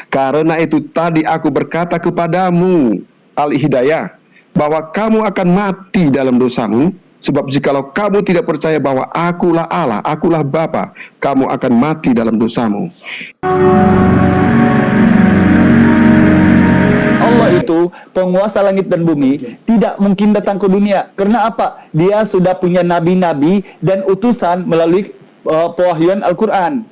Karena itu tadi aku berkata kepadamu, Al-Hidayah, bahwa kamu akan mati dalam dosamu. Sebab jikalau kamu tidak percaya bahwa akulah Allah, akulah Bapa, kamu akan mati dalam dosamu. Allah itu penguasa langit dan bumi, tidak mungkin datang ke dunia. Karena apa? Dia sudah punya nabi-nabi dan utusan melalui pewahyuan Al-Quran.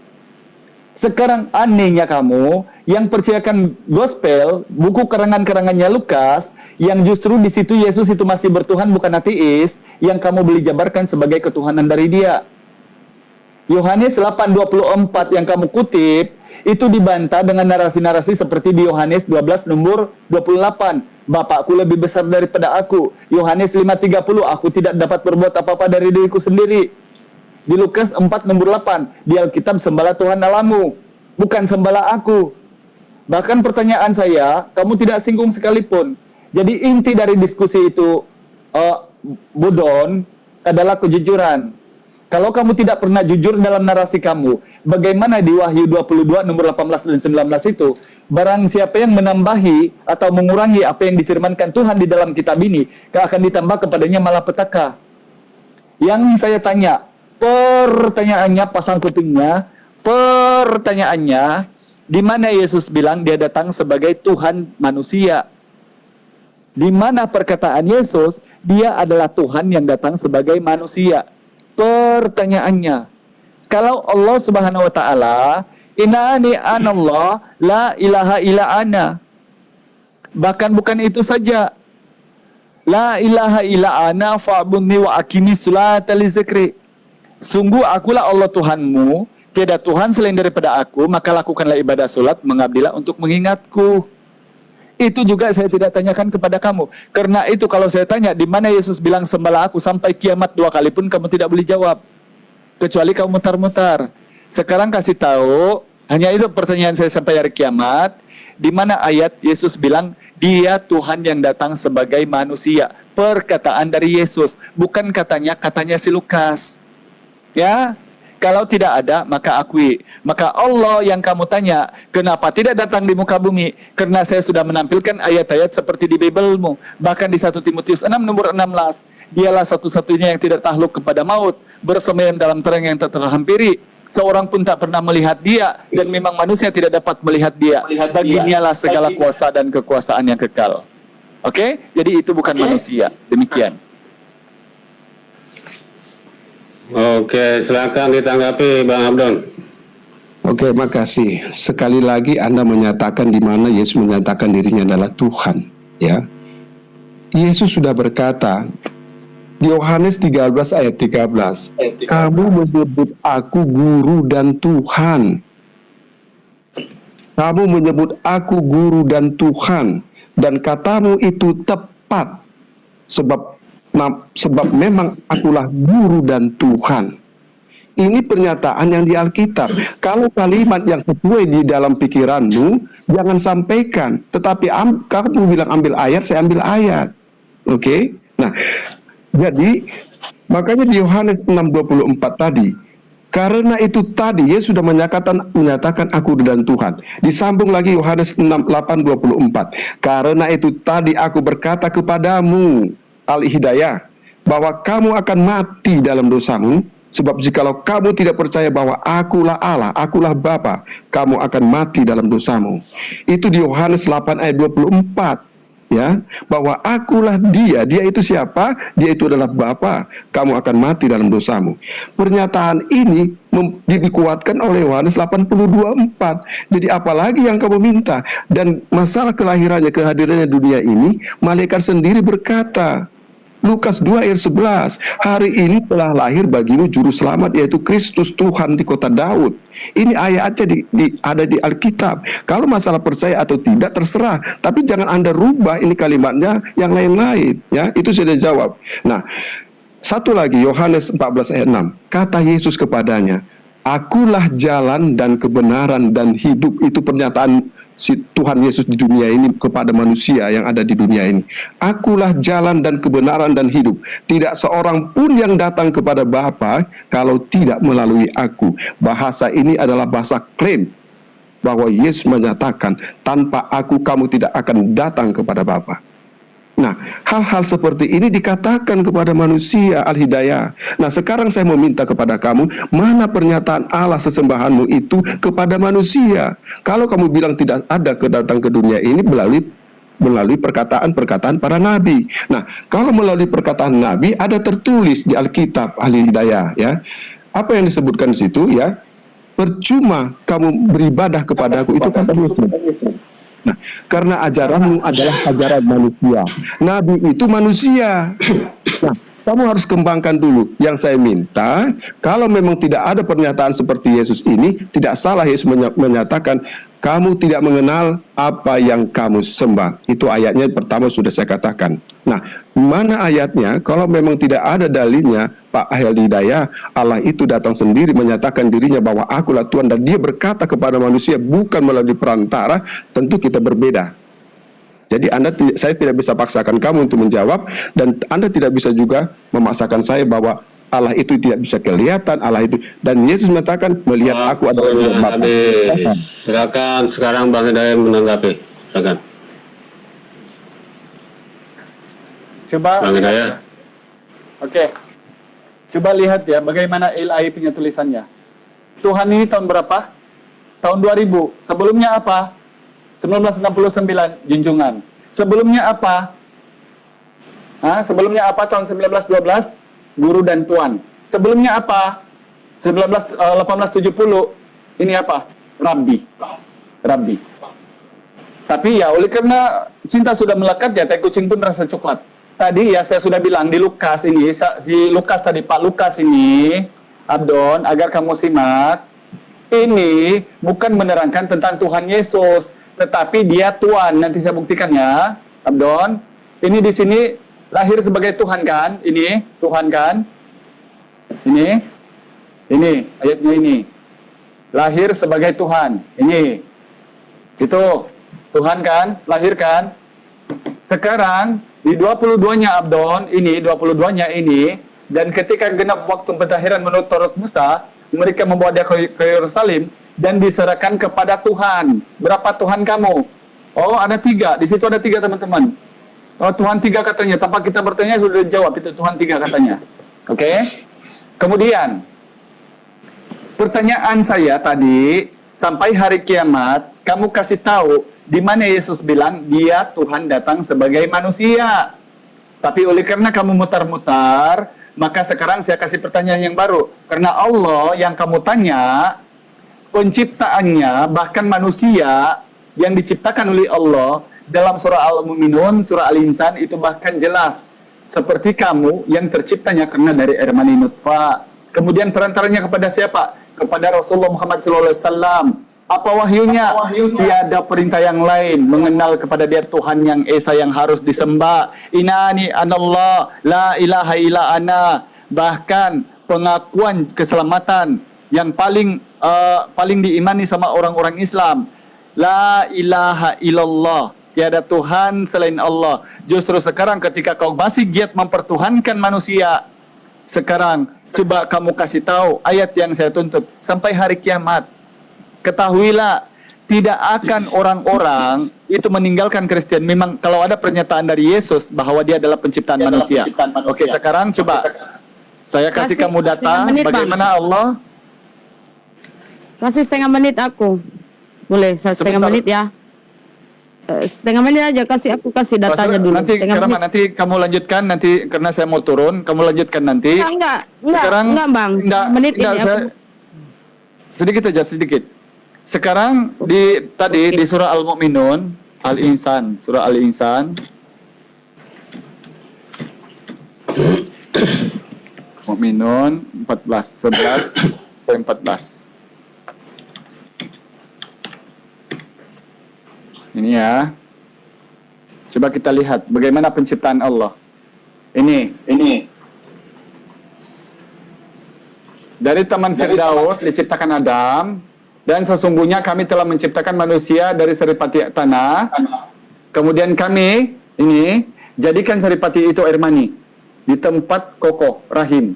Sekarang anehnya kamu yang percayakan gospel, buku karangan-karangannya Lukas, yang justru di situ Yesus itu masih bertuhan, bukan ateis, yang kamu beli jabarkan sebagai ketuhanan dari dia. Yohanes 8:24 yang kamu kutip itu dibantah dengan narasi-narasi seperti di Yohanes 12 nomor 28. Bapakku lebih besar daripada aku. Yohanes 5:30, aku tidak dapat berbuat apa-apa dari diriku sendiri. Di Lukas 4 nomor 8, di Alkitab sembahlah Tuhan Allahmu, bukan sembahlah aku. Bahkan pertanyaan saya, kamu tidak singgung sekalipun. Jadi inti dari diskusi itu, Budon, adalah kejujuran. Kalau kamu tidak pernah jujur dalam narasi kamu, bagaimana di Wahyu 22 nomor 18 dan 19 itu, barang siapa yang menambahi atau mengurangi apa yang difirmankan Tuhan di dalam kitab ini, akan ditambah kepadanya malapetaka. Yang saya tanya, pertanyaannya, pasang kupingnya, pertanyaannya, di mana Yesus bilang dia datang sebagai Tuhan manusia? Di mana perkataan Yesus, dia adalah Tuhan yang datang sebagai manusia? Pertanyaannya, kalau Allah Subhanahu wa taala, innani anallah la ilaha illa ana. Bahkan bukan itu saja. La ilaha illa ana fa'budni wa aqimi sholata li dzikri. Sungguh akulah Allah Tuhanmu, tiada Tuhan selain daripada aku, maka lakukanlah ibadah salat, mengabdilah untuk mengingatku. Itu juga saya tidak tanyakan kepada kamu. Karena itu kalau saya tanya, di mana Yesus bilang sembahlah aku sampai kiamat 2 kali pun kamu tidak boleh jawab. Kecuali kamu mutar-mutar. Sekarang kasih tahu, hanya itu pertanyaan saya sampai hari kiamat. Di mana ayat Yesus bilang, dia Tuhan yang datang sebagai manusia. Perkataan dari Yesus. Bukan katanya si Lukas. Ya, kalau tidak ada, maka akui. Maka Allah yang kamu tanya, kenapa tidak datang di muka bumi? Karena saya sudah menampilkan ayat-ayat seperti di Biblemu. Bahkan di 1 Timotius 6 nomor 16. Dialah satu-satunya yang tidak takluk kepada maut, bersemayam dalam terang yang tak terhampiri. Seorang pun tak pernah melihat dia, dan memang manusia tidak dapat melihat dia. Baginya lah segala kuasa dan kekuasaan yang kekal. Oke? Jadi itu bukan manusia. Demikian. Oke, silakan ditanggapi Bang Abdon. Oke, makasih. Sekali lagi Anda menyatakan di mana Yesus menyatakan dirinya adalah Tuhan, ya. Yesus sudah berkata di Yohanes 13 ayat 13, kamu menyebut aku guru dan Tuhan. Kamu menyebut aku guru dan Tuhan, dan katamu itu tepat, sebab memang akulah guru dan Tuhan. Ini pernyataan yang di Alkitab. Kalau kalimat yang sesuai di dalam pikiranmu, jangan sampaikan. Tetapi kamu bilang ambil ayat, saya ambil ayat. Oke? Nah, jadi makanya di Yohanes 6:24 tadi, karena itu tadi Yesus sudah menyatakan aku dan Tuhan. Disambung lagi Yohanes 8:24. Karena itu tadi aku berkata kepadamu, Al-Hidayah, bahwa kamu akan mati dalam dosamu. Sebab jikalau kamu tidak percaya bahwa akulah Allah, akulah Bapa, kamu akan mati dalam dosamu. Itu di Yohanes 8 ayat 24. Ya, bahwa akulah dia itu siapa? Dia itu adalah Bapa, kamu akan mati dalam dosamu. Pernyataan ini dikuatkan oleh Yohanes 82:4. Jadi apalagi yang kamu minta? Dan masalah kelahirannya, kehadirannya dunia ini, malaikat sendiri berkata, Lukas 2 ayat 11, hari ini telah lahir bagimu juru selamat, yaitu Kristus Tuhan di kota Daud. Ini ayatnya ada di Alkitab. Kalau masalah percaya atau tidak terserah, tapi jangan Anda rubah ini kalimatnya yang lain-lain. Ya, itu sudah jawab. Nah, satu lagi Yohanes 14 ayat 6, kata Yesus kepadanya, akulah jalan dan kebenaran dan hidup. Itu pernyataan si Tuhan Yesus di dunia ini kepada manusia yang ada di dunia ini. Akulah jalan dan kebenaran dan hidup. Tidak seorang pun yang datang kepada Bapa kalau tidak melalui aku. Bahasa ini adalah bahasa klaim. bahwa Yesus menyatakan, tanpa aku kamu tidak akan datang kepada Bapa. Nah, hal-hal seperti ini dikatakan kepada manusia Al-Hidayah. Nah, sekarang saya mau minta kepada kamu, mana pernyataan Allah sesembahanmu itu kepada manusia? Kalau kamu bilang tidak ada kedatang ke dunia ini melalui perkataan-perkataan para nabi. Nah, kalau melalui perkataan nabi ada tertulis di Alkitab Al-Hidayah, ya. Apa yang disebutkan di situ, ya? Percuma kamu beribadah kepadaku, itu kata Yesus. Nah, karena ajaranmu adalah ajaran manusia. Nabi itu manusia. Nah, kamu harus kembangkan dulu. Yang saya minta, kalau memang tidak ada pernyataan seperti Yesus ini, tidak salah Yesus menyatakan, kamu tidak mengenal apa yang kamu sembah. Itu ayatnya pertama sudah saya katakan. Nah, mana ayatnya? Kalau memang tidak ada dalilnya, Pak Al-Hidayah, Allah itu datang sendiri menyatakan dirinya bahwa akulah Tuhan, dan dia berkata kepada manusia bukan melalui perantara, tentu kita berbeda. Jadi saya tidak bisa paksakan kamu untuk menjawab, dan Anda tidak bisa juga memaksakan saya bahwa Allah itu tidak bisa kelihatan, Allah itu, dan Yesus mengatakan melihat aku adalah Bapa. Silakan sekarang Bang Hidayat menanggapi. Silakan. Coba. Bang Hidayat. Oke. Coba lihat ya bagaimana ilahi punya tulisannya. Tuhan ini tahun berapa? Tahun 2000. Sebelumnya apa? 1969 junjungan. Sebelumnya apa? Sebelumnya apa tahun 1912? Guru dan Tuan. Sebelumnya apa? 1870 ini apa? Rabbi. Tapi ya oleh karena cinta sudah melekat ya, tai kucing pun rasa coklat. Tadi ya saya sudah bilang di Lukas ini, si Lukas tadi, Pak Lukas ini, Abdon, agar kamu simak, ini bukan menerangkan tentang Tuhan Yesus, tetapi dia Tuhan. Nanti saya buktikan ya, Abdon. Ini di sini lahir sebagai Tuhan kan? Ini Tuhan kan? Ini ayatnya ini. Lahir sebagai Tuhan. Ini. Itu Tuhan kan? Lahir kan? Sekarang di 22-nya Abdon, ini 22-nya ini, dan ketika genap waktu pentahiran menurut Taurat Musa, mereka membawa dia ke Yerusalem dan diserahkan kepada Tuhan. Berapa Tuhan kamu? Oh, ada 3. Di situ ada 3 teman-teman. Oh, Tuhan 3 katanya. Tanpa kita bertanya sudah dijawab, itu Tuhan 3 katanya. Oke? Kemudian pertanyaan saya tadi, sampai hari kiamat kamu kasih tahu di mana Yesus bilang dia Tuhan datang sebagai manusia. Tapi oleh karena kamu mutar-mutar, maka sekarang saya kasih pertanyaan yang baru. Karena Allah yang kamu tanya, penciptaannya bahkan manusia yang diciptakan oleh Allah dalam surah Al-Mu'minun, surah Al-Insan itu bahkan jelas. Seperti kamu yang terciptanya karena dari air mani nutfah. Kemudian perantaranya kepada siapa? Kepada Rasulullah Muhammad SAW. Apa wahyunya? Tiada perintah yang lain mengenal kepada dia Tuhan yang esa yang harus disembah. Inani anallah la ilaha illa ana. Bahkan pengakuan keselamatan yang paling diimani sama orang-orang Islam. La ilaha illallah. Tiada Tuhan selain Allah. Justru sekarang ketika kau masih giat mempertuhankan manusia, sekarang coba kamu kasih tahu ayat yang saya tuntut sampai hari kiamat. Ketahuilah, tidak akan orang-orang itu meninggalkan Kristen. Memang kalau ada pernyataan dari Yesus bahwa dia adalah penciptaan manusia. Oke, sekarang coba saya kasih kamu data bagaimana Allah. Kasih setengah menit aku. Boleh, saya setengah menit ya. Setengah menit aja, kasih datanya dulu. Nanti kamu lanjutkan nanti karena saya mau turun, kamu lanjutkan nanti. Enggak, sekarang Bang. Setengah menit ini sedikit aja, sedikit. Sekarang di surah Al-Mu'minun, Al-Insan, surah Al-Insan. Mu'minun 11 Ini ya. Coba kita lihat bagaimana penciptaan Allah. Ini. Dari Taman Firdaus diciptakan Adam, dan sesungguhnya kami telah menciptakan manusia dari saripati tanah. Kemudian kami ini jadikan saripati itu air mani di tempat kokoh rahim.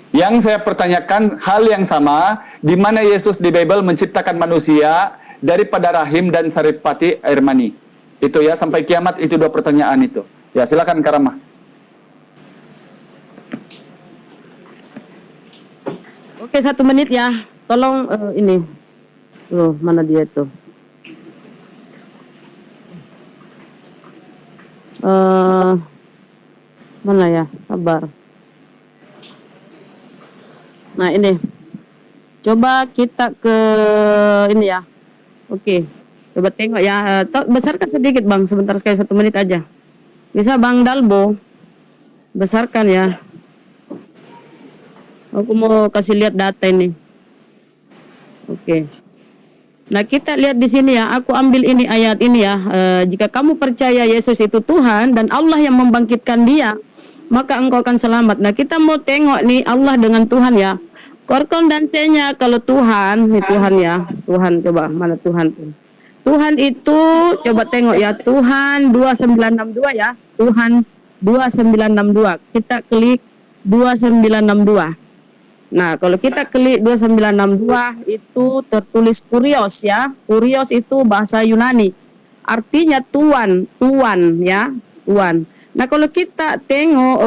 Yang saya pertanyakan hal yang sama, di mana Yesus di Bible menciptakan manusia daripada rahim dan saripati air mani. Itu ya, sampai kiamat itu 2 pertanyaan itu. Ya, silakan Karamah. Oke, 1 menit ya. Tolong ini. Mana dia itu? Mana ya? Sabar. Nah, ini. Coba kita ke ini ya. Oke. Coba tengok ya. Besarkan sedikit Bang, sebentar sekali 1 menit aja. Bisa Bang Dalbo. Besarkan ya. Aku mau kasih lihat data ini. Oke. Nah, kita lihat di sini ya. Aku ambil ini ayat ini ya. Jika kamu percaya Yesus itu Tuhan dan Allah yang membangkitkan dia, maka engkau akan selamat. Nah, kita mau tengok nih Allah dengan Tuhan ya. Korkondensenya kalau Tuhan, ini Tuhan ya. Tuhan, coba mana Tuhan tuh. Tuhan itu coba tengok ya. Tuhan 2962 ya. Tuhan 2962. Kita klik 2962. Nah, kalau kita klik 2962 itu tertulis kurios ya. Kurios itu bahasa Yunani. Artinya tuan ya, tuan. Nah, kalau kita tengok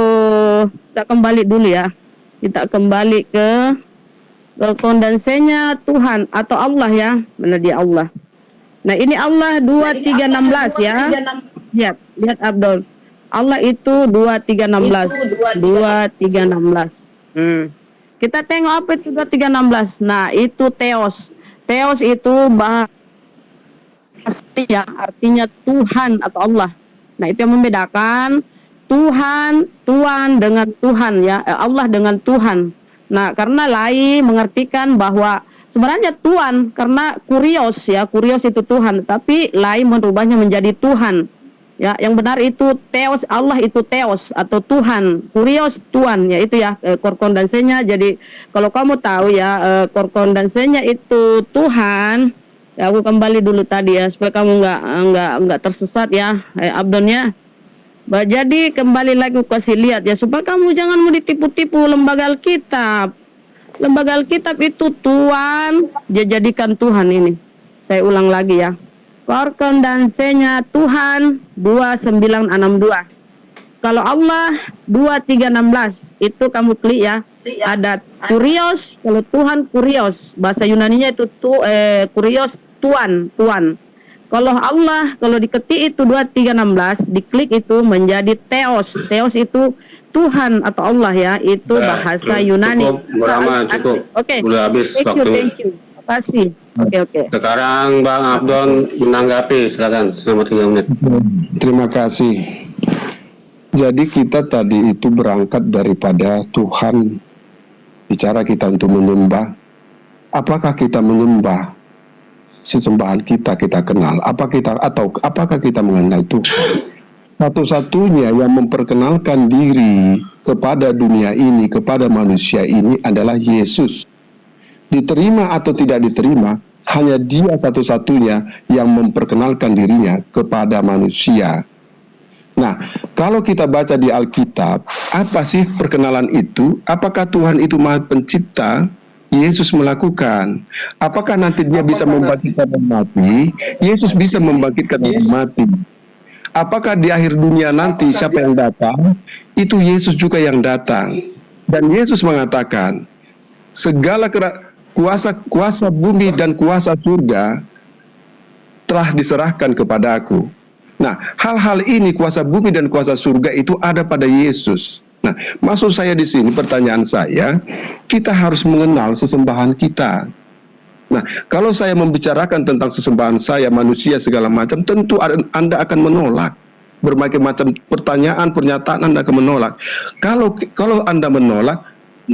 kita kembali dulu ya. Kita kembali ke kondensenya Tuhan atau Allah ya. Mana dia Allah? Nah, ini Allah 2316 ya. Lihat Abdul. Allah itu 2316. 2316. Kita tengok apa itu 2316. Nah, itu Theos. Theos itu bahasa artinya Tuhan atau Allah. Nah, itu yang membedakan Tuhan, Tuhan dengan Tuhan ya. Allah dengan Tuhan. Nah, karena lain mengartikan bahwa sebenarnya Tuhan karena kurios ya, kurios itu Tuhan, tapi lain merubahnya menjadi Tuhan. Ya, yang benar itu Theos, Allah itu Theos atau Tuhan, kurios Tuhan ya, itu ya korkondensenya. Jadi kalau kamu tahu ya korkondensenya itu Tuhan. Ya, aku kembali dulu tadi ya supaya kamu nggak tersesat ya, Abdon ya. Jadi kembali lagi aku kasih lihat ya supaya kamu jangan mau ditipu-tipu lembaga Alkitab. Lembaga Alkitab itu Tuhan, dia jadikan Tuhan ini. Saya ulang lagi ya. Korkondensenya Tuhan 2962. Kalau Allah 2316 itu kamu klik ya. Ada kurios, kalau Tuhan kurios. Bahasa Yunaninya itu kurios tuan. Kalau Allah, kalau diketik itu 2316, diklik itu menjadi Theos. Theos itu Tuhan atau Allah ya, itu bahasa Yunani. Cukup. Oke. Udah habis Thank you. Terima kasih. Oke. Sekarang Bang Abdon menanggapi, silakan selama 3 menit. Terima kasih. Jadi kita tadi itu berangkat daripada Tuhan bicara kita untuk menyembah. Apakah kita menyembah sesembahan kita kenal? Apakah kita mengenal Tuhan? Satu-satunya yang memperkenalkan diri kepada dunia ini, kepada manusia ini adalah Yesus. Diterima atau tidak diterima, hanya Dia satu-satunya yang memperkenalkan dirinya kepada manusia. Nah, kalau kita baca di Alkitab, apa sih perkenalan itu? Apakah Tuhan itu Maha Pencipta? Yesus melakukan. Apakah nanti Dia bisa membangkitkan orang mati? Yesus bisa membangkitkan orang mati. Apakah di akhir dunia nanti siapa yang datang? Itu Yesus juga yang datang. Dan Yesus mengatakan, segala kuasa bumi dan kuasa surga telah diserahkan kepada Aku. Nah, hal-hal ini kuasa bumi dan kuasa surga itu ada pada Yesus. Nah, maksud saya di sini, pertanyaan saya, kita harus mengenal sesembahan kita. Nah, kalau saya membicarakan tentang sesembahan saya, manusia segala macam, tentu Anda akan menolak. Berbagai macam pertanyaan, pernyataan Anda akan menolak. Kalau Anda menolak,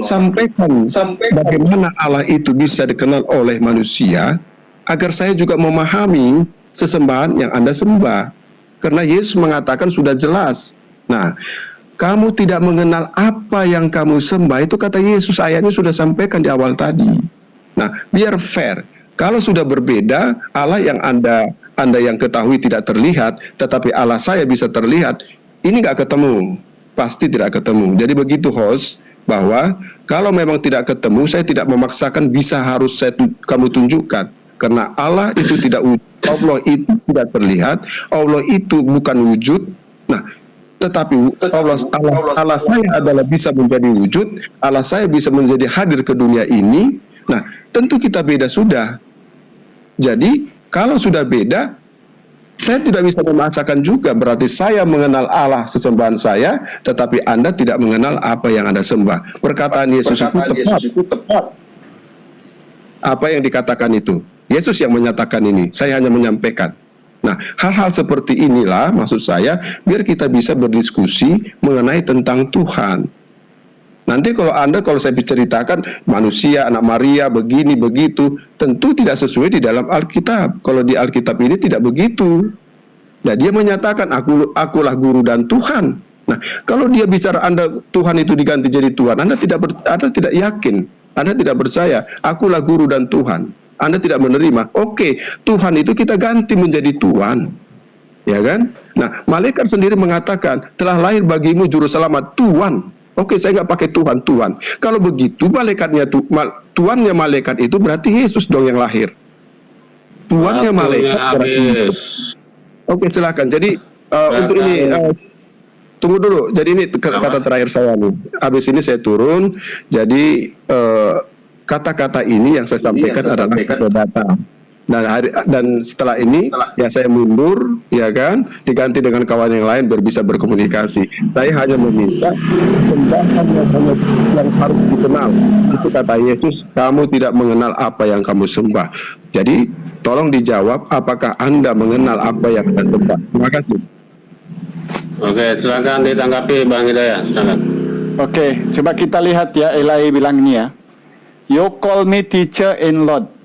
sampaikan bagaimana Allah itu bisa dikenal oleh manusia, agar saya juga memahami sesembahan yang Anda sembah. Karena Yesus mengatakan sudah jelas. Nah, kamu tidak mengenal apa yang kamu sembah, itu kata Yesus, ayatnya sudah sampaikan di awal tadi. Nah, biar fair. Kalau sudah berbeda, Allah yang Anda yang ketahui tidak terlihat, tetapi Allah saya bisa terlihat, ini nggak ketemu, pasti tidak ketemu. Jadi begitu host, bahwa kalau memang tidak ketemu, saya tidak memaksakan bisa harus kamu tunjukkan. Karena Allah itu tidak wujud, Allah itu tidak terlihat, Allah itu bukan wujud. Nah, tetapi Allah saya adalah bisa menjadi wujud, Allah saya bisa menjadi hadir ke dunia ini. Nah, tentu kita beda sudah. Jadi, kalau sudah beda, saya tidak bisa memaksakan juga, berarti saya mengenal Allah sesembahan saya, tetapi Anda tidak mengenal apa yang Anda sembah. Perkataan Yesus itu tepat. Apa yang dikatakan itu? Yesus yang menyatakan ini, saya hanya menyampaikan. Nah, hal-hal seperti inilah maksud saya, biar kita bisa berdiskusi mengenai tentang Tuhan. Nanti kalau saya berceritakan manusia, anak Maria, begini, begitu, tentu tidak sesuai di dalam Alkitab. Kalau di Alkitab ini tidak begitu. Nah, dia menyatakan, akulah guru dan Tuhan. Nah, kalau dia bicara Tuhan itu diganti jadi Tuhan, Anda tidak yakin, Anda tidak percaya, akulah guru dan Tuhan. Anda tidak menerima. Oke, Tuhan itu kita ganti menjadi Tuhan. Ya kan? Nah, malaikat sendiri mengatakan, telah lahir bagimu juru selamat, Tuhan. Oke, saya nggak pakai Tuhan. Kalau begitu, Tuannya malaikat itu berarti Yesus dong yang lahir. Tuannya malaikat berarti Yesus. Oke, silakan. Jadi, untuk ini, tunggu dulu. Jadi ini kata terakhir saya nih. Habis ini saya turun. Jadi, kata-kata ini yang saya sampaikan adalah data. Dan setelah ini ya saya mundur, ya kan, diganti dengan kawan yang lain biar bisa berkomunikasi. Saya hanya meminta sembahan yang harus dikenal. Itu kata Yesus, kamu tidak mengenal apa yang kamu sembah. Jadi tolong dijawab, apakah Anda mengenal apa yang Anda sembah? Terima kasih. Oke, silakan ditanggapi Bang Hidayat, silakan. Oke, coba kita lihat ya, Eli bilang ini ya. You call me teacher in Lord.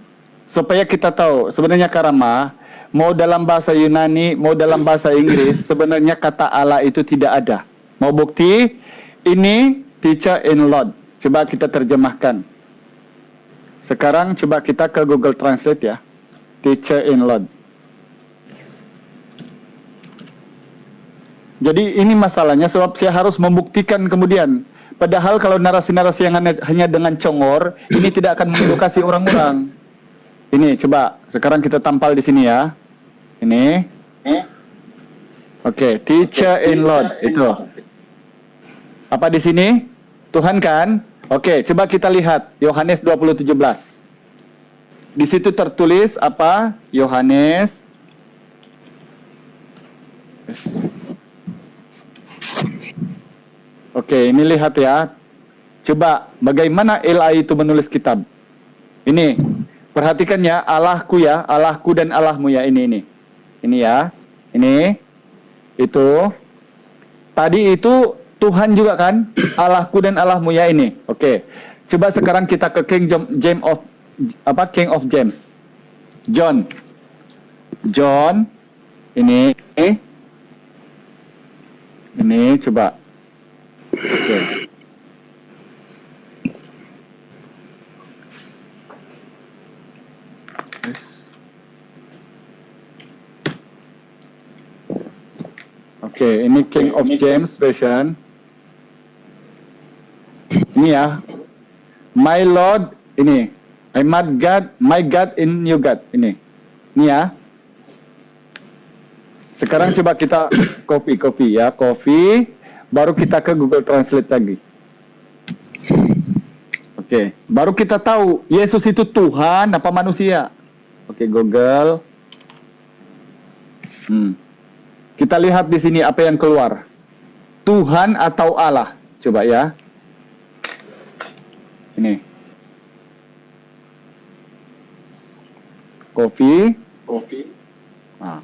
Supaya kita tahu, sebenarnya karama, mau dalam bahasa Yunani, mau dalam bahasa Inggris, sebenarnya kata Allah itu tidak ada. Mau bukti? Ini teacher in Lord. Coba kita terjemahkan. Sekarang coba kita ke Google Translate ya. Teacher in Lord. Jadi ini masalahnya sebab saya harus membuktikan kemudian. Padahal kalau narasi-narasi yang hanya dengan congor, ini tidak akan mengedukasi orang-orang. Ini coba sekarang kita tampal di sini ya. Ini. Oke, teacher in Lord itu. Apa di sini? Tuhan kan? Oke, coba kita lihat Yohanes 20:17. Di situ tertulis apa? Yohanes. Oke, ini lihat ya. Coba bagaimana Eli itu menulis kitab. Ini. Perhatikan ya, Allahku ya, Allahku dan Allahmu ya, ini ya, ini, itu, tadi itu Tuhan juga kan, Allahku dan Allahmu ya ini, oke. Coba sekarang kita ke King of James, John, ini coba, oke. Oke, ini King of James version. Ini ya. My Lord, ini. My God in you God. Ini ya. Sekarang coba kita copy ya. Copy. Baru kita ke Google Translate lagi. Oke. Baru kita tahu Yesus itu Tuhan apa manusia. Oke, Google. Kita lihat di sini apa yang keluar. Tuhan atau Allah. Coba ya. Ini. Copy. Nah.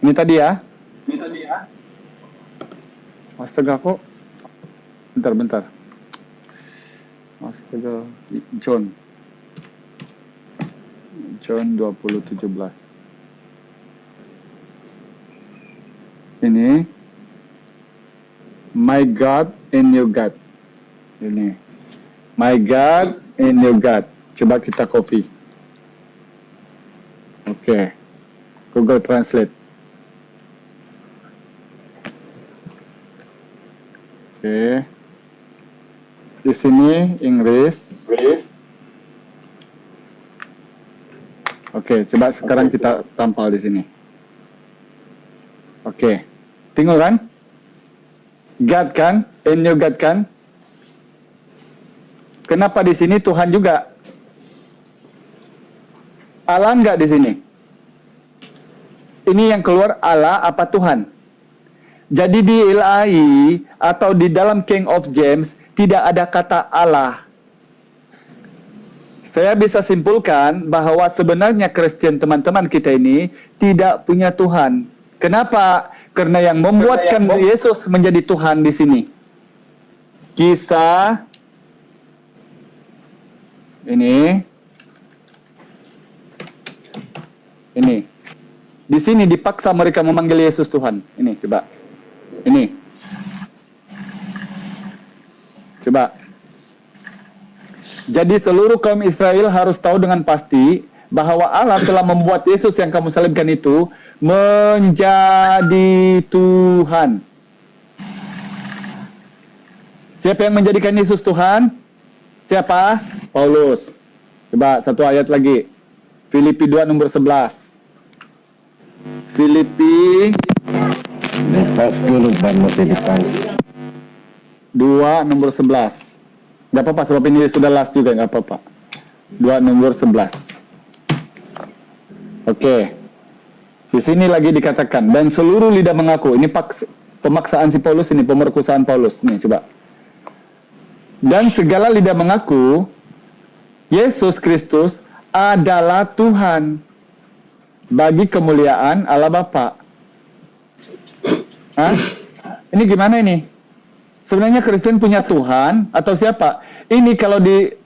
Ini tadi ya. Astaga kok. Bentar. Astaga. John 20:17. Ini my God in your God. Ini my God in your God. Coba kita copy. Oke. Google Translate. Oke. di sini Inggris. Oke, coba sekarang kita tampal di sini. Oke, tengok kan? God kan? In your God kan? Kenapa di sini Tuhan juga? Allah enggak di sini? Ini yang keluar Allah apa Tuhan? Jadi di LAI atau di dalam King of James tidak ada kata Allah. Saya bisa simpulkan bahwa sebenarnya Kristen teman-teman kita ini tidak punya Tuhan. Kenapa? Karena yang membuatkan Yesus menjadi Tuhan di sini. Kisah ini. Di sini dipaksa mereka memanggil Yesus Tuhan. Ini coba. Ini. Coba. Jadi seluruh kaum Israel harus tahu dengan pasti bahwa Allah telah membuat Yesus yang kamu salibkan itu menjadi Tuhan. Siapa yang menjadikan Yesus Tuhan? Siapa? Paulus. Coba satu ayat lagi. Filipi 2 nomor 11. Filipi 2 nomor 11. Gak apa-apa, sebab ini sudah last juga, gak apa-apa. 2 nomor 11. Oke. Di sini lagi dikatakan, dan seluruh lidah mengaku. Ini pemaksaan si Paulus ini, pemerkosaan Paulus. Nih, coba. Dan segala lidah mengaku, Yesus Kristus adalah Tuhan bagi kemuliaan Allah Bapa. Hah? Ini gimana ini? Sebenarnya Kristen punya Tuhan atau siapa? Ini kalau di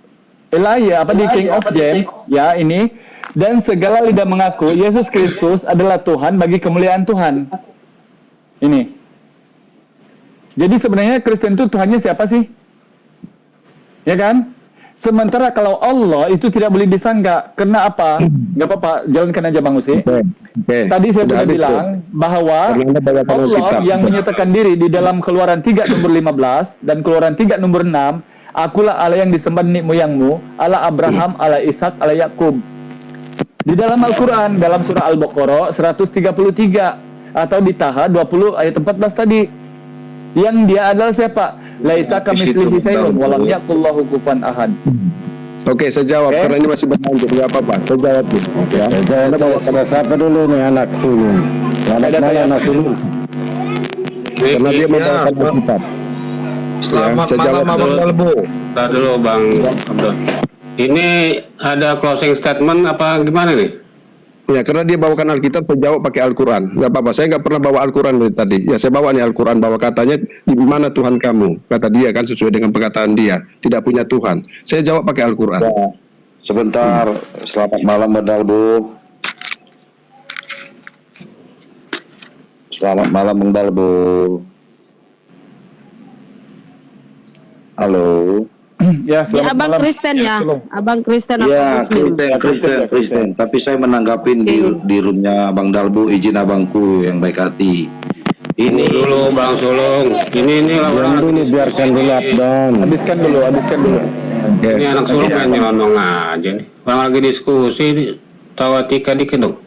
Elia apa di King of James ya ini, dan segala lidah mengaku Yesus Kristus adalah Tuhan bagi kemuliaan Tuhan. Ini. Jadi sebenarnya Kristen itu Tuhannya siapa sih? Ya kan? Sementara kalau Allah itu tidak boleh disangka. Karena apa? Gak apa-apa, jalankan aja Bang Usi. Tadi saya sudah bilang bahwa Allah yang menyatakan diri di dalam Keluaran 3 nomor 15 dan Keluaran 3 nomor 6, akulah Allah yang disembah nenek moyangmu, Allah Abraham, Allah Ishak, Allah Yakub. Di dalam Al-Quran, dalam surah Al-Baqarah 133 atau di Taha 20 ayat 14 tadi, yang dia adalah siapa? Laisa kamitslihi syai'un wa lam yakullahu kufuwan ahad. Oke, saya jawab karena ini masih berlanjut, nggak apa-apa. Saya jawab dulu. Ya. Saya sapa dulu nih anak sulung. Anak sulung. Karena dia membawakan Alkitab. Selamat saya malam jawab Abang Dalbo. Ntar dulu Bang Abdul. Ini ada closing statement apa gimana nih? Ya, karena dia bawakan Alkitab, saya jawab pakai Al-Quran. Nggak apa-apa, saya nggak pernah bawa Al-Quran dari tadi. Ya, saya bawa nih Al-Quran, bahwa katanya, di mana Tuhan kamu? Kata dia kan, sesuai dengan perkataan dia. Tidak punya Tuhan. Saya jawab pakai Al-Quran. Ya, sebentar. Selamat malam Bang Dalbo. Selamat malam Bang Dalbo. Halo. Ya, Ya, Abang malam. Kristen ya. Abang Kristen apa Ya, Muslim? Kristen. Tapi saya menanggapin di roomnya Bang Dalbo, izin abangku yang baik hati. Ini Dulu Bang Sulung. Ini laporan. Dulu biarkan dulu Abdon. Habiskan dulu. Ini anak sulung kan nyelonong aja nih. Orang lagi diskusi, tawa tika dikit dong.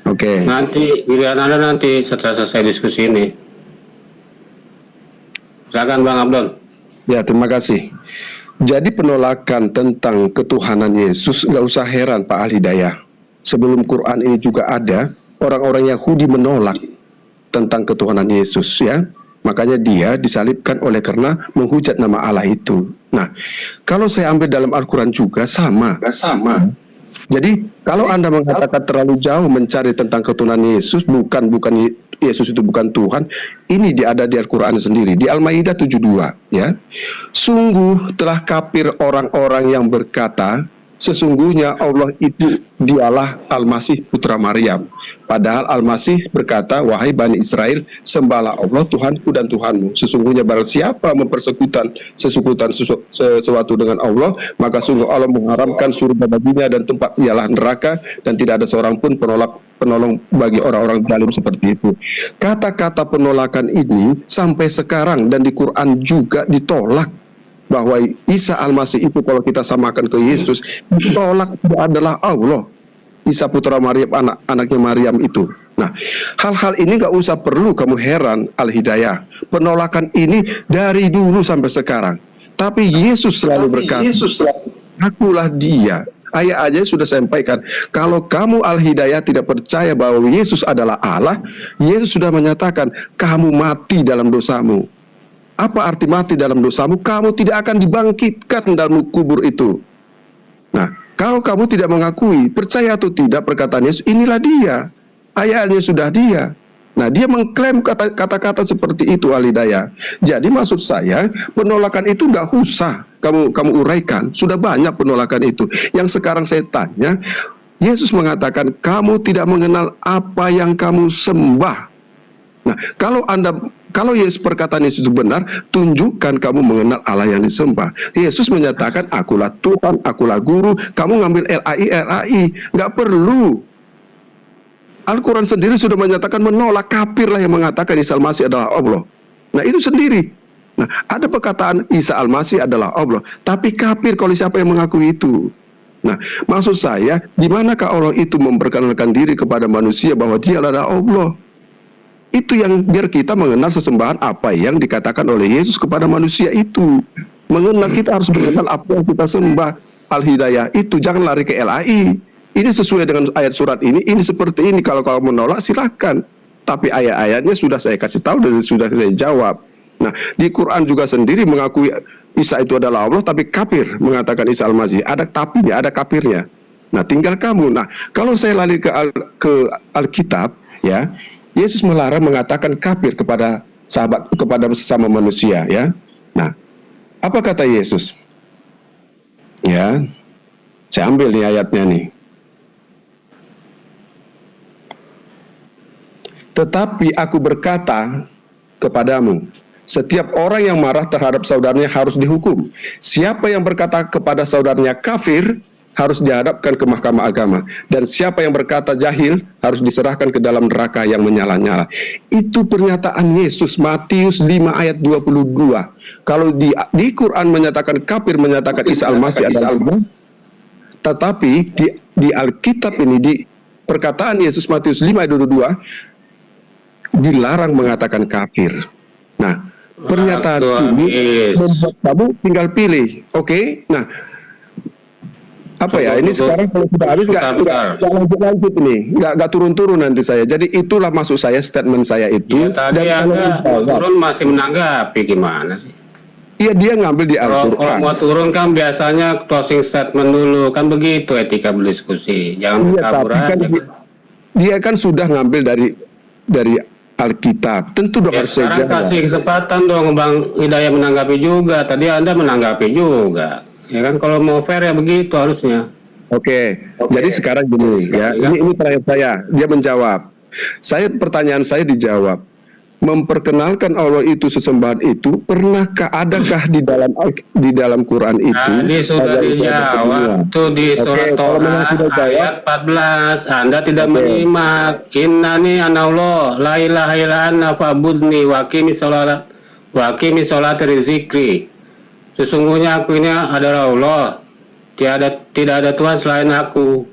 Oke. Nanti giliran Anda nanti setelah selesai diskusi ini. Silakan Bang Abdul. Ya, terima kasih. Jadi penolakan tentang ketuhanan Yesus, nggak usah heran Pak Al-Hidayah. Sebelum Quran ini juga ada, orang-orang Yahudi menolak tentang ketuhanan Yesus ya. Makanya dia disalibkan oleh karena menghujat nama Allah itu. Nah, kalau saya ambil dalam Al-Quran juga sama. Jadi kalau Anda mengatakan terlalu jauh mencari tentang ketuhanan Yesus, bukan Yesus itu bukan Tuhan, ini ada di Al-Quran sendiri, di Al-Maidah 72 ya. Sungguh telah kafir orang-orang yang berkata, sesungguhnya Allah itu dialah Al-Masih putra Maryam. Padahal Al-Masih berkata, wahai Bani Israel, sembahlah Allah Tuhanku dan Tuhanmu. Sesungguhnya barang siapa mempersekutukan sesuatu dengan Allah, maka sungguh Allah mengharamkan surga baginya dan tempat ialah neraka, dan tidak ada seorang pun penolong bagi orang-orang zalim seperti itu. Kata-kata penolakan ini sampai sekarang dan di Quran juga ditolak bahwa Isa Al-Masih itu kalau kita samakan ke Yesus, ditolak dia adalah Allah. Isa putra Maryam, anaknya Maryam itu. Nah, hal-hal ini nggak usah perlu kamu heran, Al-Hidayah. Penolakan ini dari dulu sampai sekarang. Tapi Yesus selalu berkata, akulah dia. Ayat aja sudah sampaikan, kalau kamu Al-Hidayah tidak percaya bahwa Yesus adalah Allah, Yesus sudah menyatakan, kamu mati dalam dosamu. Apa arti mati dalam dosamu? Kamu tidak akan dibangkitkan dalam kubur itu. Nah, kalau kamu tidak mengakui, percaya atau tidak perkataan Yesus, inilah dia. Ayatnya sudah dia. Nah, dia mengklaim kata-kata seperti itu, Al-Hidayah. Jadi maksud saya, penolakan itu nggak usah kamu uraikan. Sudah banyak penolakan itu. Yang sekarang saya tanya, Yesus mengatakan, kamu tidak mengenal apa yang kamu sembah. Nah, kalau Yesus perkataan Yesus itu benar, tunjukkan kamu mengenal Allah yang disembah. Yesus menyatakan, akulah Tuhan, akulah Guru. Kamu ngambil RAI, nggak perlu. Al-Quran sendiri sudah menyatakan menolak, kafir lah yang mengatakan Isa Al-Masih adalah Allah. Nah, itu sendiri. Nah, ada perkataan Isa Al-Masih adalah Allah, tapi kafir kalau siapa yang mengakui itu. Nah, maksud saya, di manakah Allah itu memperkenalkan diri kepada manusia bahwa dia adalah Allah? Itu yang biar kita mengenal sesembahan apa yang dikatakan oleh Yesus kepada manusia itu. Mengenal, kita harus mengenal apa yang kita sembah. Al-Hidayah itu, jangan lari ke LAI. Ini sesuai dengan ayat surat ini seperti ini. Kalau menolak silahkan. Tapi ayat-ayatnya sudah saya kasih tahu dan sudah saya jawab. Nah, di Quran juga sendiri mengakui Isa itu adalah Allah, tapi kafir mengatakan Isa Al-Masih. Ada tapinya, ada kafirnya. Nah, tinggal kamu. Nah, kalau saya lari ke Alkitab, ya, Yesus melarang mengatakan kafir kepada sesama manusia, ya. Nah, apa kata Yesus? Ya, saya ambil nih ayatnya nih. Tetapi aku berkata kepadamu, setiap orang yang marah terhadap saudaranya harus dihukum. Siapa yang berkata kepada saudaranya kafir harus dihadapkan ke mahkamah agama. Dan siapa yang berkata jahil harus diserahkan ke dalam neraka yang menyala-nyala. Itu pernyataan Yesus, Matius 5 ayat 22. Kalau di Quran menyatakan kafir, menyatakan Isa Al-Masih adalah Allah. Tetapi di Alkitab ini, di perkataan Yesus Matius 5 ayat 22, dilarang mengatakan kafir. Nah, pernyataan ini membuat kamu tinggal pilih. Oke? Nah, apa ya, ini sekarang kalau sudah habis nggak lanjut ini, nggak turun nanti saya. Jadi itulah maksud saya, statement saya itu. Ya, tadi Anda turun masih menanggapi gimana sih? Iya, dia ngambil di Al-Quran. Kalau mau turun kan biasanya closing statement dulu, kan begitu etika berdiskusi. Jangan kabur aja. Dia kan sudah ngambil dari Alkitab. Tentu dong harus saya sekarang kasih kesempatan dong Bang Hidayah menanggapi juga. Tadi Anda menanggapi juga. Ya kan, kalau mau fair ya begitu harusnya. Oke. Jadi sekarang gini ya. Ini terakhir saya. Dia menjawab. Pertanyaan saya dijawab. Memperkenalkan Allah itu sesembahan itu, adakah di dalam Quran itu? Tadi sudah dijawab tuh di surat Toha ayat 14. Anda tidak menyimak. Innani anallah la ilaha illa ana fa'budni wa aqimi sholat rizikri. Sesungguhnya aku ini adalah Allah. Tidak ada Tuhan selain aku.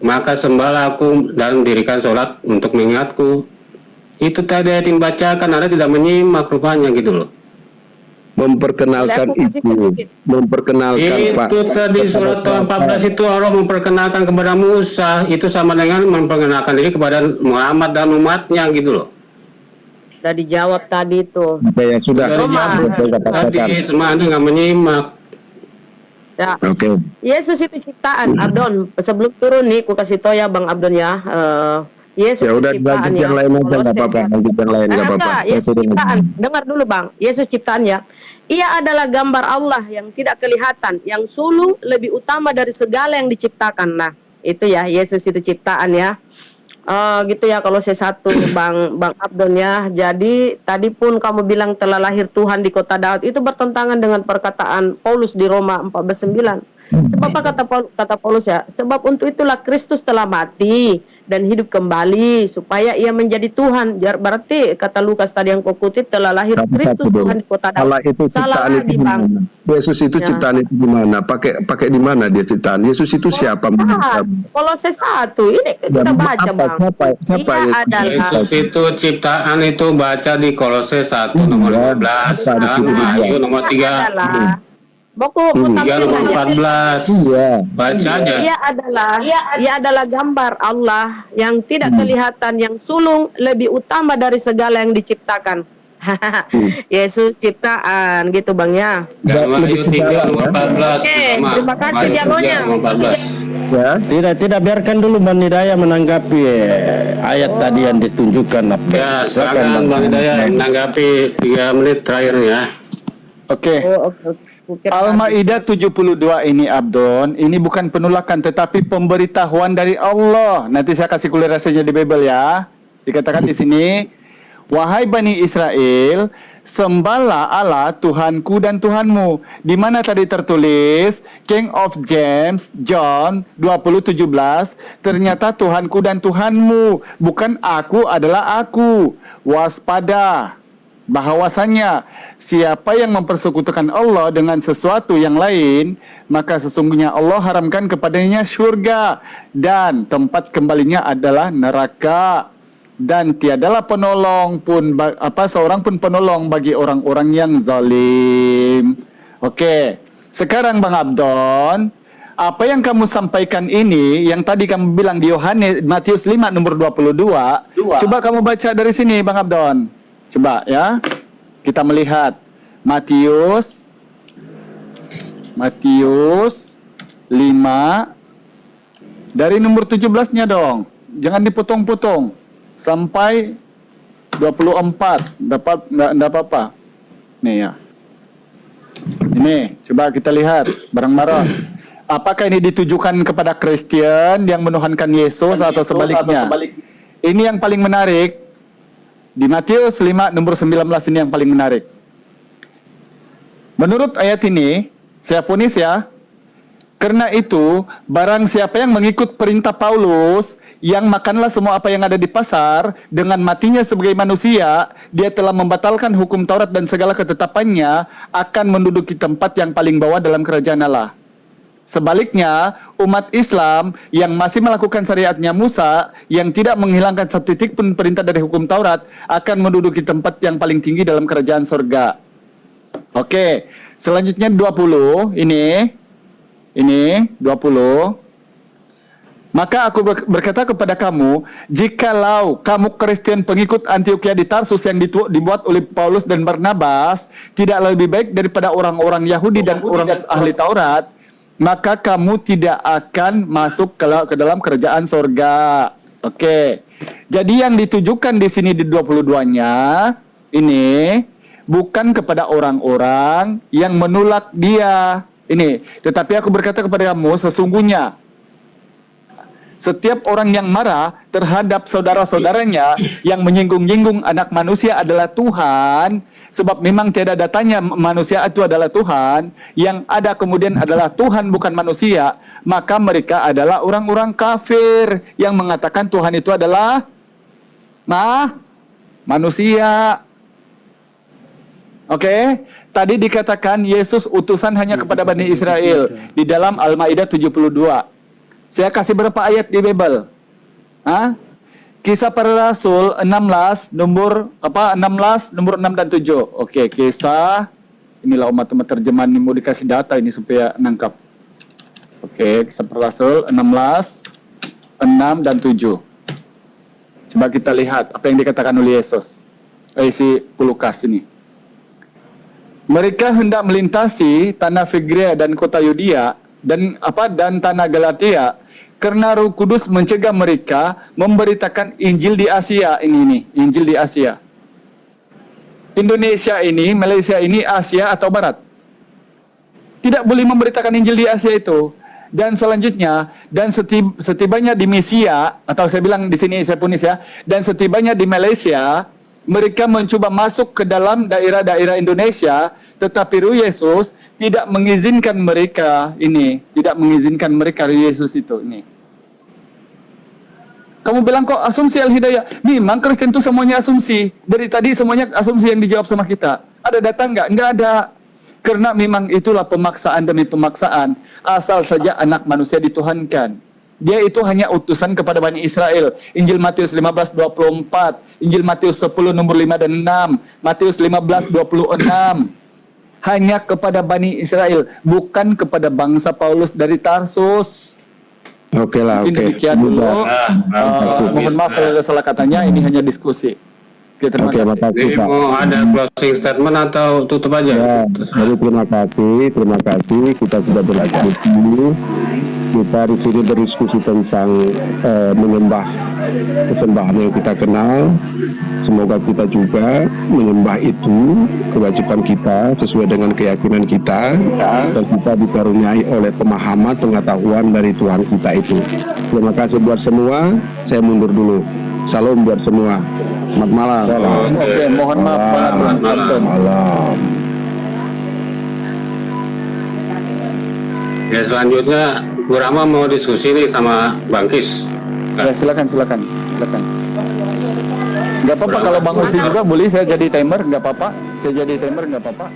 Maka sembahlah aku dan dirikan sholat untuk mengingatku. Itu tadi yang dibacakan, Anda tidak menyimak rupanya gitu loh. Memperkenalkan Pak. Itu tadi surat 14 itu Allah memperkenalkan kepada Musa. Itu sama dengan memperkenalkan diri kepada Muhammad dan umatnya gitu loh. Sudah dijawab tadi itu. Ya sudah. Tadi semua Anda nggak menyimak. Ya. Oke. Yesus itu ciptaan, Abdon. Sebelum turun nih, aku kasih tahu ya Bang Abdon ya. Yesus Ya udah, ciptaan ya. yang lain aja nggak apa-apa. Yang lain nggak apa-apa. Yesus ciptaan. Dengar dulu Bang. Yesus ciptaan ya. Ia adalah gambar Allah yang tidak kelihatan, yang sulung lebih utama dari segala yang diciptakan. Nah, itu ya Yesus itu ciptaan ya. Gitu ya kalau C1 Bang Abdon ya. Jadi tadi pun kamu bilang telah lahir Tuhan di kota Daud, itu bertentangan dengan perkataan Paulus di Roma 14:9. Sebab apa kata Paulus ya? Sebab untuk itulah Kristus telah mati dan hidup kembali supaya ia menjadi Tuhan. Berarti kata Lukas tadi yang kau kutip telah lahir Kristus Tuhan di kota Daud. Allah itu Salah ciptaan itu lagi di Bang. mana? Yesus itu Ya. ciptaan itu di mana? Pakai di mana dia ciptaan? Yesus itu siapa? Kolose 1 ini kita baca Bang. Siapa Ia Yesus? adalah Yesus itu ciptaan itu baca di Kolose 1 nomor 15 dan Wahyu nomor 3. adalah Boku Tiga nomor 14. Iya. Baca aja. ia adalah gambar Allah yang tidak kelihatan, yang sulung lebih utama dari segala yang diciptakan. Yesus ciptaan gitu Bang ya. Dan Wahyu 3 nomor 14. Oke, Sama. terima kasih Wahyu 3 dialognya. nomor 14. Ya. Tidak biarkan dulu Bang Hidayah menanggapi ayat tadi yang ditunjukkan. Ya, silakan Bang Hidayah menanggapi 3 menit terakhir ya. Oke. Oke. Al-Maidah 72 ini Abdon, ini bukan penolakan tetapi pemberitahuan dari Allah. Nanti saya kasih kuliahnya di Bible ya. Dikatakan di sini, wahai Bani Israel, sembahlah Allah Tuhanku dan Tuhanmu. Di mana tadi tertulis King of James John 20:17, ternyata Tuhanku dan Tuhanmu, bukan aku adalah aku. Waspada bahwasanya siapa yang mempersekutukan Allah dengan sesuatu yang lain, maka sesungguhnya Allah haramkan kepadanya syurga dan tempat kembalinya adalah neraka, dan tiadalah penolong pun seorang pun penolong bagi orang-orang yang zalim. Oke, sekarang Bang Abdon, apa yang kamu sampaikan ini, yang tadi kamu bilang di Matius 5 nomor 22, coba kamu baca dari sini Bang Abdon. Coba ya, kita melihat Matius 5 dari nomor 17-nya dong. Jangan dipotong-potong sampai 24. Dapat enggak apa-apa. Nih ya. Ini coba kita lihat bareng-bareng. Apakah ini ditujukan kepada Kristen yang menuhankan Yesus atau sebaliknya? Ini yang paling menarik. Di Matius 5 nomor 19 ini yang paling menarik. Menurut ayat ini, saya ponis ya, karena itu barang siapa yang mengikut perintah Paulus, yang makanlah semua apa yang ada di pasar, dengan matinya sebagai manusia, dia telah membatalkan hukum Taurat dan segala ketetapannya, akan menduduki tempat yang paling bawah dalam kerajaan Allah. Sebaliknya, umat Islam yang masih melakukan syariatnya Musa, yang tidak menghilangkan satu titik pun perintah dari hukum Taurat, akan menduduki tempat yang paling tinggi dalam kerajaan sorga. Oke, selanjutnya 20, ini 20. Maka aku berkata kepada kamu, jikalau kamu Kristen pengikut Antiokhia di Tarsus yang dibuat oleh Paulus dan Barnabas, tidak lebih baik daripada orang-orang Yahudi dan orang ahli Taurat, maka kamu tidak akan masuk ke dalam kerajaan sorga. Oke. Jadi yang ditujukan di sini di 22-nya ini bukan kepada orang-orang yang menolak dia. Ini, tetapi aku berkata kepada kamu, sesungguhnya setiap orang yang marah terhadap saudara-saudaranya yang menyinggung-nyinggung anak manusia adalah Tuhan, sebab memang tiada datanya manusia itu adalah Tuhan, yang ada kemudian adalah Tuhan bukan manusia, maka mereka adalah orang-orang kafir yang mengatakan Tuhan itu adalah manusia. Oke, tadi dikatakan Yesus utusan hanya kepada Bani Israel di dalam Al-Maidah 72. Saya kasih berapa ayat di Bible? Kisah Para Rasul 16 nomor 6 dan 7. Oke, kisah, inilah umat-umat terjemahan ini mau dikasih data ini supaya nangkap. Oke, Kisah Para Rasul 16, 6 dan 7. Coba kita lihat apa yang dikatakan oleh Yesus. Si Lukas ini. Mereka hendak melintasi tanah Figrea dan kota Yudea dan tanah Galatia, karena Roh Kudus mencegah mereka memberitakan Injil di Asia. Ini Injil di Asia. Indonesia ini, Malaysia ini Asia atau Barat? Tidak boleh memberitakan Injil di Asia itu. Dan selanjutnya, dan setibanya di Misia, atau saya bilang di sini saya punis ya, dan setibanya di Malaysia, mereka mencoba masuk ke dalam daerah-daerah Indonesia, tetapi Roh Yesus tidak mengizinkan mereka ini, tidak mengizinkan mereka Roh Yesus itu ini. Kamu bilang kok asumsi Al-Hidayah? Memang Kristen itu semuanya asumsi. Dari tadi semuanya asumsi yang dijawab sama kita. Ada data enggak? Enggak ada. Karena memang itulah pemaksaan demi pemaksaan. Asal saja anak manusia dituhankan. Dia itu hanya utusan kepada Bani Israel. Injil Matius 15:24, Injil Matius 10 nomor 5 dan 6, Matius 15:26. Hanya kepada Bani Israel, bukan kepada bangsa Paulus dari Tarsus. Oke lah, Mungkin oke. demikian dulu. Mohon maaf kalau ada salah katanya, ini hanya diskusi. Oke, terima Oke, kasih. makasih Jadi Pak. mau ada closing statement atau tutup aja? Ya, jadi terima kasih. Kita sudah berdiskusi. Kita di sini berdiskusi tentang menyembah kesembahan yang kita kenal. Semoga kita juga menyembah itu kewajiban kita sesuai dengan keyakinan kita, dan kita dikaruniai oleh pemahaman pengetahuan dari Tuhan kita itu. Terima kasih buat semua. Saya mundur dulu. Salam buat semua. Selamat malam. Oke, mohon maaf Pak Anton. Malam. Ya selanjutnya Bu Rahma mau diskusi nih sama Bang Kis. Ya, silakan. Nggak apa-apa kalau Bang Usi juga boleh, saya jadi timer, nggak apa-apa. Saya jadi timer, nggak apa-apa.